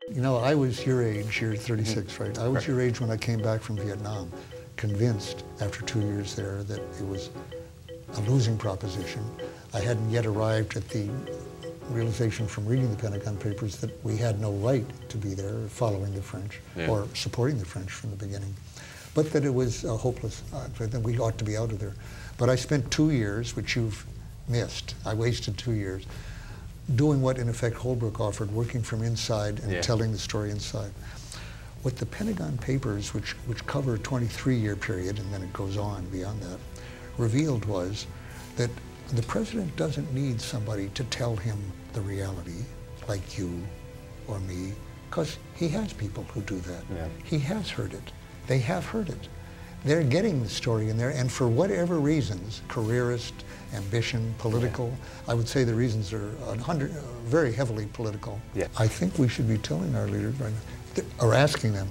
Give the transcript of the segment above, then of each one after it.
You know, I was your age, you're 36, right? I was your age when I came back from Vietnam, convinced after 2 years there that it was a losing proposition. I hadn't yet arrived at the realization from reading the Pentagon Papers that we had no right to be there following the French or supporting the French from the beginning, but that it was hopeless, that we ought to be out of there. But I spent 2 years, which you've missed. I wasted 2 years doing what, in effect, Holbrooke offered, working from inside and telling the story inside. What the Pentagon Papers, which cover a 23-year period, and then it goes on beyond that, revealed was that the president doesn't need somebody to tell him the reality, like you or me, because he has people who do that. He has heard it. They have heard it. They're getting the story in there, and for whatever reasons, careerist, ambition, political, I would say the reasons are very heavily political. I think we should be telling our leaders, or asking them,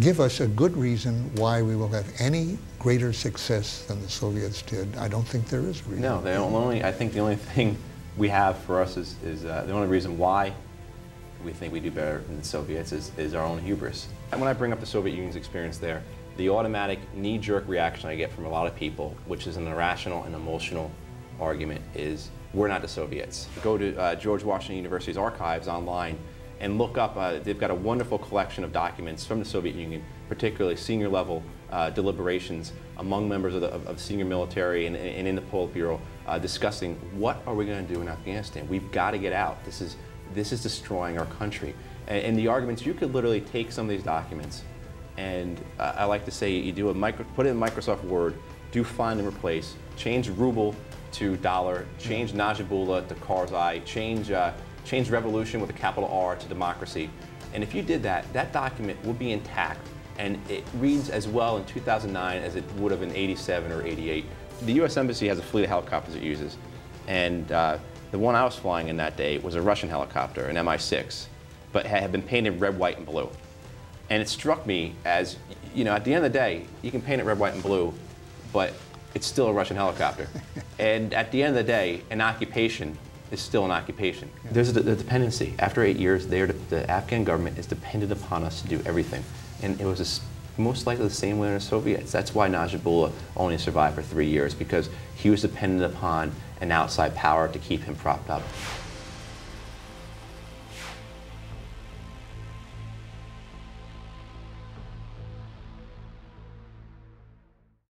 give us a good reason why we will have any greater success than the Soviets did. I don't think there is a reason. No, I think the only thing we have for us is the only reason why we think we do better than the Soviets is our own hubris. And when I bring up the Soviet Union's experience there, the automatic knee-jerk reaction I get from a lot of people, which is an irrational and emotional argument, is we're not the Soviets. Go to George Washington University's archives online and look up, they've got a wonderful collection of documents from the Soviet Union, particularly senior level deliberations among members of senior military and in the Politburo, discussing what are we going to do in Afghanistan. We've got to get out. This is destroying our country. And the arguments, you could literally take some of these documents, and I like to say you do put it in Microsoft Word, do find and replace, change ruble to dollar, change Najibullah to Karzai, change revolution with a capital R to democracy. And if you did that, that document will be intact, and it reads as well in 2009 as it would have in 87 or 88. The U.S. Embassy has a fleet of helicopters it uses, and the one I was flying in that day was a Russian helicopter, an Mi-6, but had been painted red, white, and blue. And it struck me as, you know, at the end of the day, you can paint it red, white, and blue, but it's still a Russian helicopter. And at the end of the day, an occupation is still an occupation. There's a dependency. After 8 years, the Afghan government is dependent upon us to do everything. And it was most likely the same way in the Soviets. That's why Najibullah only survived for 3 years, because he was dependent upon an outside power to keep him propped up.